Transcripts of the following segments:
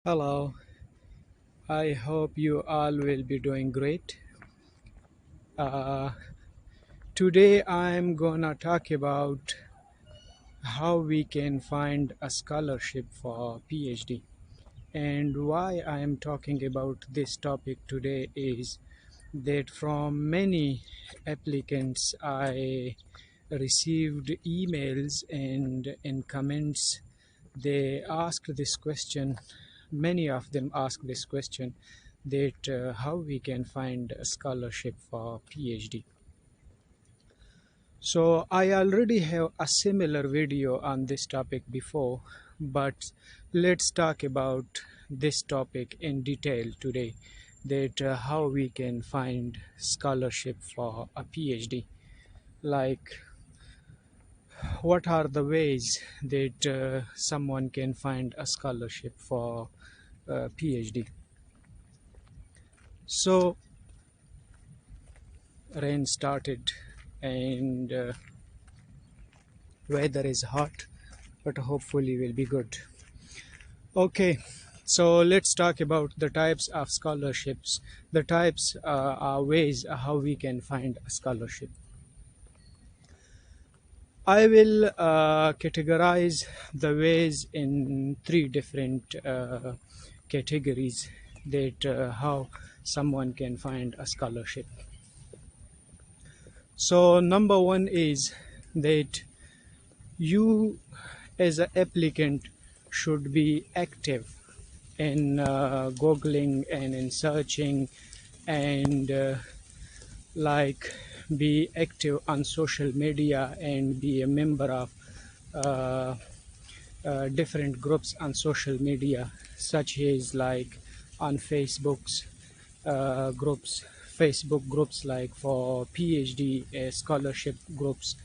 Hello, I hope you all will be doing great. Uh, Today I'm gonna talk about how we can find a scholarship for PhD. And why I am talking about this topic today is that from many applicants I received emails and in comments they asked this question. Many of them asked this question that how we can find a scholarship for PhD. So I already have a similar video on this topic before, but let's talk about this topic in detail today, that how we can find scholarship for a PhD. Like, what are the ways that someone can find a scholarship for PhD? So rain started and weather is hot, but hopefully will be good. Okay, so let's talk about the types of scholarships. The types are ways how we can find a scholarship. I will categorize the ways in three different categories that how someone can find a scholarship. So number one is that you as an applicant should be active in googling and in searching and like be active on social media and be a member of uh, different groups on social media, such as like on Facebook's groups, Facebook groups like for PhD scholarship groups,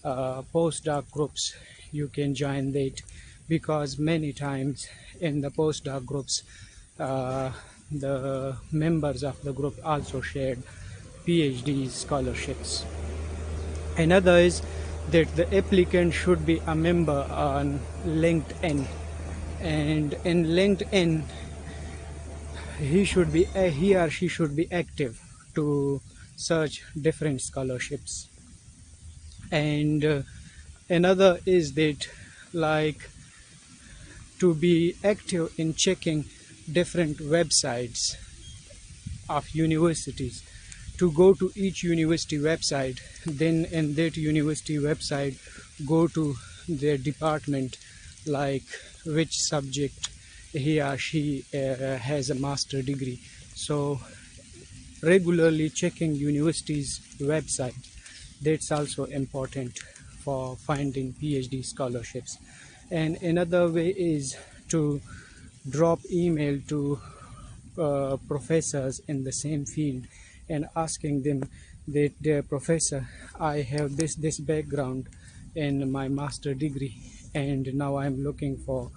postdoc groups. You can join that because many times in the postdoc groups, uh, the members of the group also shared PhD scholarships. Another is that the applicant should be a member on LinkedIn, and in LinkedIn he or she should be active to search different scholarships. And another is that like to be active in checking different websites of universities, to go to each university website, then in that university website go to their department, like which subject he or she has a master degree. So regularly checking university's website, that's also important for finding PhD scholarships. And another way is to drop email to professors in the same field and asking them that, dear professor, I have this background in my master degree, and now I'm looking for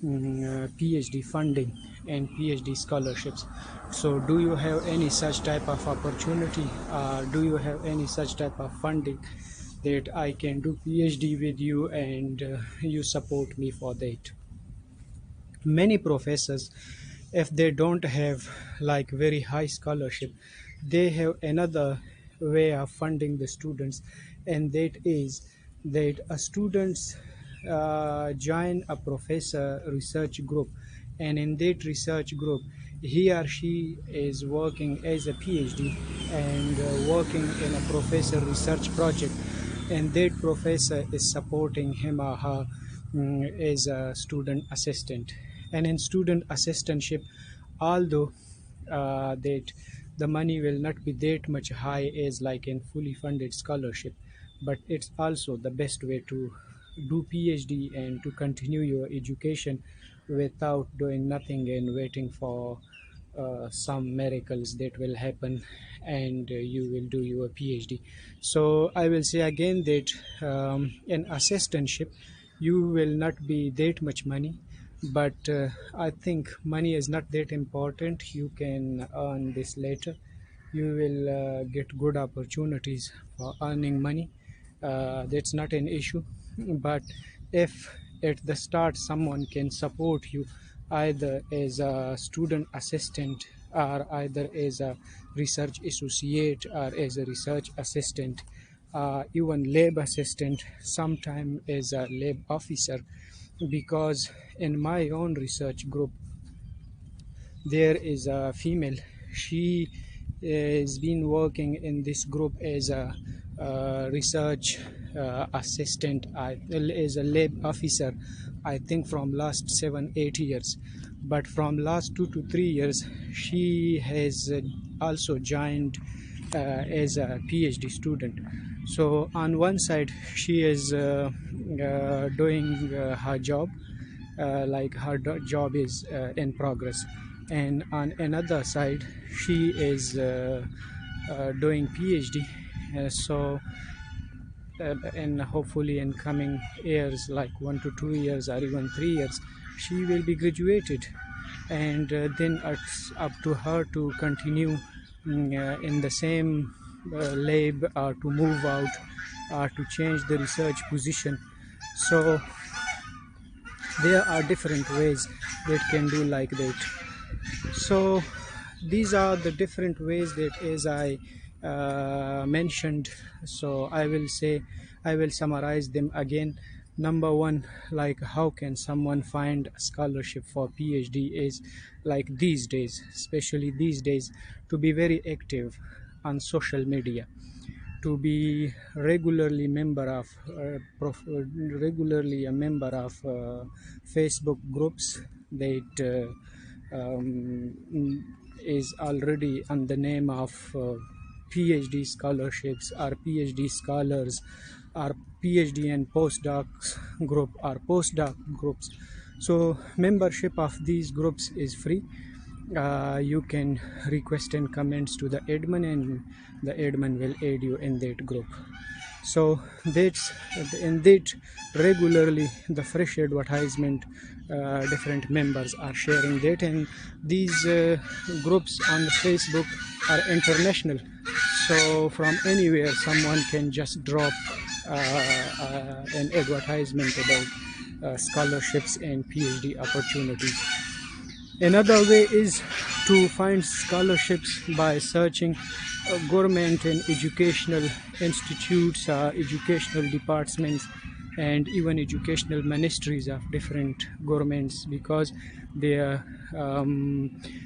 PhD funding and PhD scholarships. So do you have any such type of opportunity? Do you have any such type of funding that I can do PhD with you, and you support me for that? Many professors, if they don't have like very high scholarship, they have another way of funding the students, and that is that a students join a professor research group, and in that research group he or she is working as a PhD and working in a professor research project, and that professor is supporting him or her as a student assistant. And in student assistantship, although that the money will not be that much high as like in fully funded scholarship, but it's also the best way to do PhD and to continue your education without doing nothing and waiting for some miracles that will happen, and you will do your PhD. So I will say again that in assistantship you will not be that much money, but I think money is not that important. You can earn this later. You will get good opportunities for earning money. That's not an issue. But if at the start someone can support you either as a student assistant or either as a research associate or as a research assistant, even lab assistant, sometime as a lab officer. Because in my own research group there is a female. She has been working in this group as a research assistant, as a lab officer, I think from last 7 8 years. But from last 2 to 3 years she has also joined as a PhD student. So on one side she is doing her job, like her job is in progress, and on another side she is doing PhD. And hopefully in coming years, like 1 to 2 years or even 3 years, she will be graduated, and then it's up to her to continue in the same lab, or to move out, or to change the research position. So there are different ways that can do like that. So these are the different ways that, as I mentioned, so I will summarize them again. Number one, like how can someone find a scholarship for PhD, is like these days, especially these days, to be very active on social media, to be regularly a member of Facebook groups that is already on the name of PhD scholarships, or PhD scholars, or PhD and postdocs group, or postdoc groups. So membership of these groups is free. You can request and comments to the admin, and the admin will aid you in that group. So that's in that regularly the fresh advertisement, different members are sharing that, and these groups on Facebook are international. So from anywhere someone can just drop an advertisement about scholarships and PhD opportunities. Another way is to find scholarships by searching government and educational institutes, educational departments, and even educational ministries of different governments, because their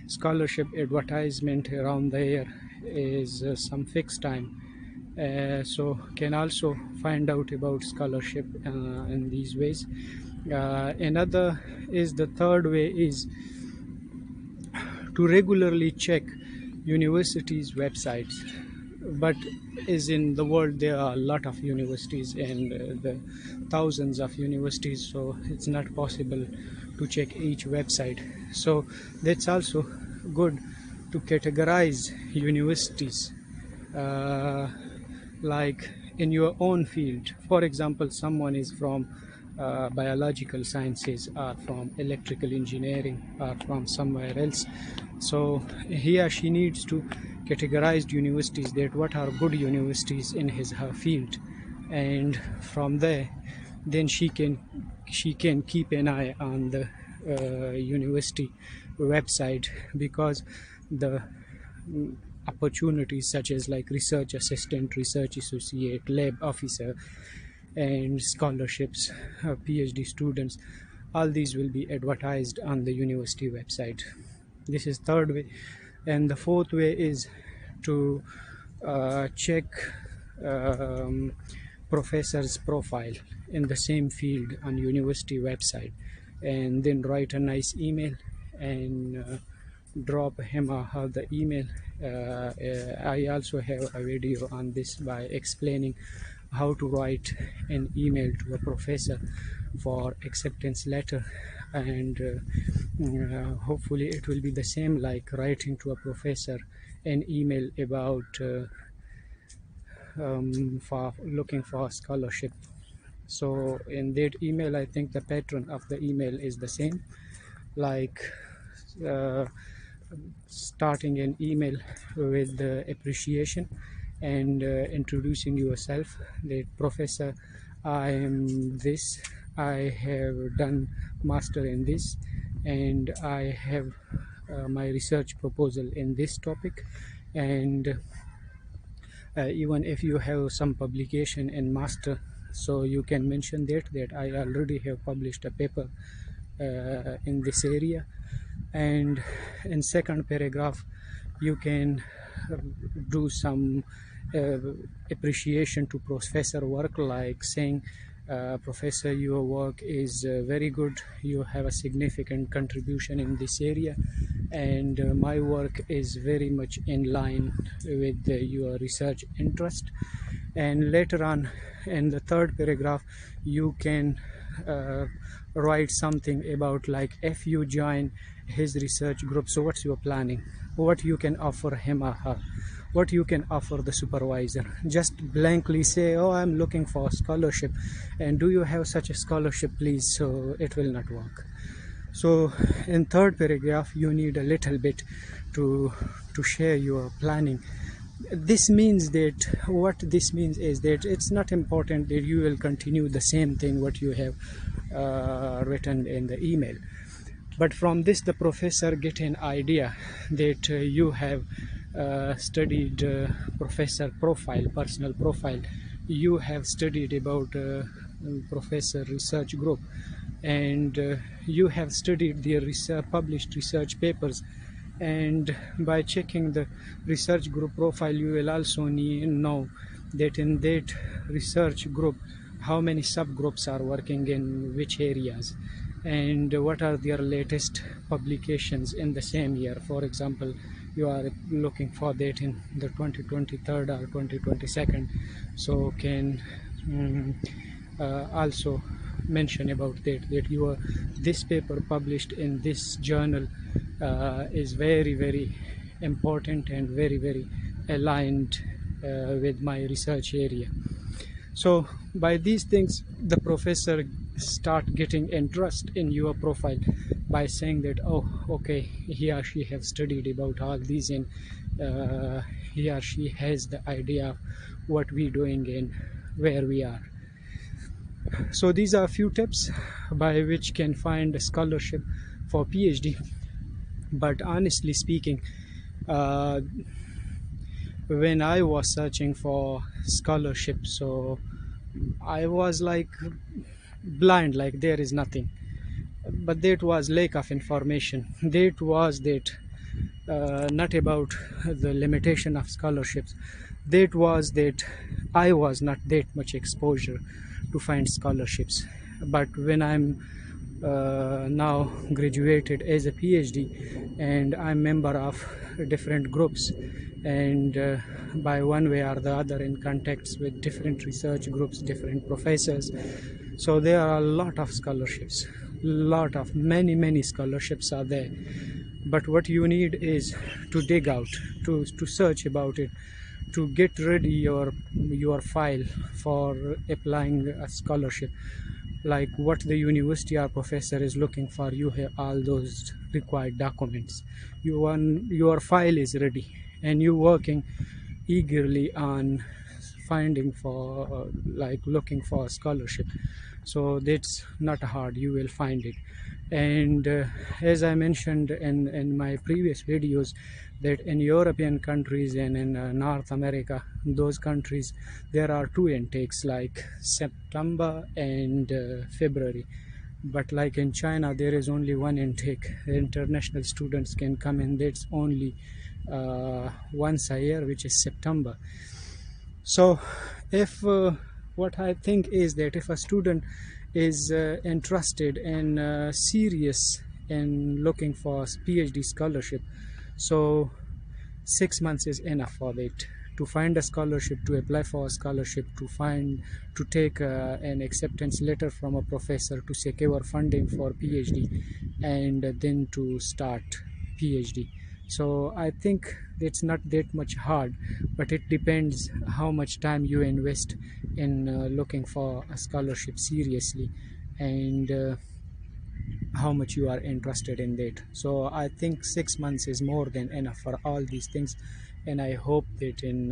scholarship advertisement around there is some fixed time. So can also find out about scholarship in these ways. Another is, the third way is to regularly check universities websites. But as in the world there are a lot of universities, and the thousands of universities, so it's not possible to check each website. So that's also good to categorize universities, uh, like in your own field. For example, someone is from biological sciences, or from electrical engineering, or from somewhere else. So he or she needs to categorize universities, that what are good universities in her field, and from there then she can keep an eye on the university website, because the opportunities such as like research assistant, research associate, lab officer, and scholarships, PhD students, all these will be advertised on the university website. This is third way. And the fourth way is to check um, professor's profile in the same field on university website, and then write a nice email, and drop him or her the email. I also have a video on this by explaining how to write an email to a professor for acceptance letter, and hopefully it will be the same like writing to a professor an email about for looking for a scholarship. So in that email, I think the pattern of the email is the same, like uh, starting an email with appreciation, and introducing yourself, that professor, I am this, I have done master in this, and I have my research proposal in this topic. And even if you have some publication in master, so you can mention that I already have published a paper in this area. And in second paragraph you can uh, do some uh, appreciation to professor work, like saying, professor, your work is very good, you have a significant contribution in this area, and my work is very much in line with your research interest. And later on in the third paragraph you can uh, write something about, like, if you join his research group, so what's your planning, what you can offer him or her, what you can offer the supervisor. Just blankly say, oh, I'm looking for a scholarship, and do you have such a scholarship, please? So it will not work. So in third paragraph you need a little bit to share your planning. This means that, what this means is that it's not important that you will continue the same thing what you have written in the email, but from this the professor get an idea that you have studied professor profile, personal profile, you have studied about professor research group, and you have studied their research, published research papers. And by checking the research group profile you will also know that in that research group how many subgroups are working in which areas, and what are their latest publications in the same year. For example, you are looking for that in the 2023 or 2022, so can also mention about that your this paper published in this journal is very important and very aligned with my research area. So by these things the professor start getting interest in your profile by saying that, oh, okay, he or she have studied about all these, and he or she has the idea of what we doing and where we are. So these are a few tips by which can find a scholarship for PhD. But honestly speaking, uh, when I was searching for scholarship, so I was like blind, like there is nothing. But that was lack of information. That was that not about the limitation of scholarships. That was that I was not that much exposure to find scholarships. But when I'm now graduated as a PhD, and I'm member of different groups, and by one way or the other in contacts with different research groups, different professors, so there are a lot of scholarships, lot of many scholarships are there. But what you need is to dig out, to search about it, to get ready your file for applying a scholarship, like what the university or professor is looking for. You have all those required documents, your file is ready, and you working eagerly on finding for like looking for a scholarship. So that's not hard, you will find it. And as I mentioned in my previous videos, that in European countries and in North America, those countries, there are two intakes, like September and February. But like in China there is only one intake. International students can come in, that's only once a year, which is September. So if what I think is that if a student is interested and serious in looking for PhD scholarship, so 6 months is enough for that, to find a scholarship, to apply for a scholarship, to take an acceptance letter from a professor, to secure funding for PhD, and then to start PhD. So I think it's not that much hard, but it depends how much time you invest in looking for a scholarship seriously, and how much you are interested in that. So I think 6 months is more than enough for all these things, and I hope that in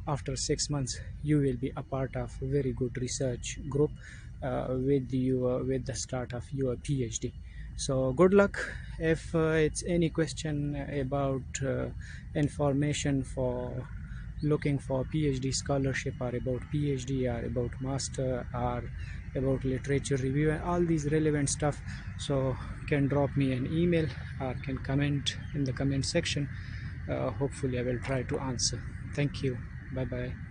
after 6 months you will be a part of a very good research group with the start of your PhD. So good luck. If it's any question about information for looking for PhD scholarship, or about PhD, or about master, or about literature review and all these relevant stuff, so can drop me an email or can comment in the comment section. Hopefully I will try to answer. Thank you. Bye bye.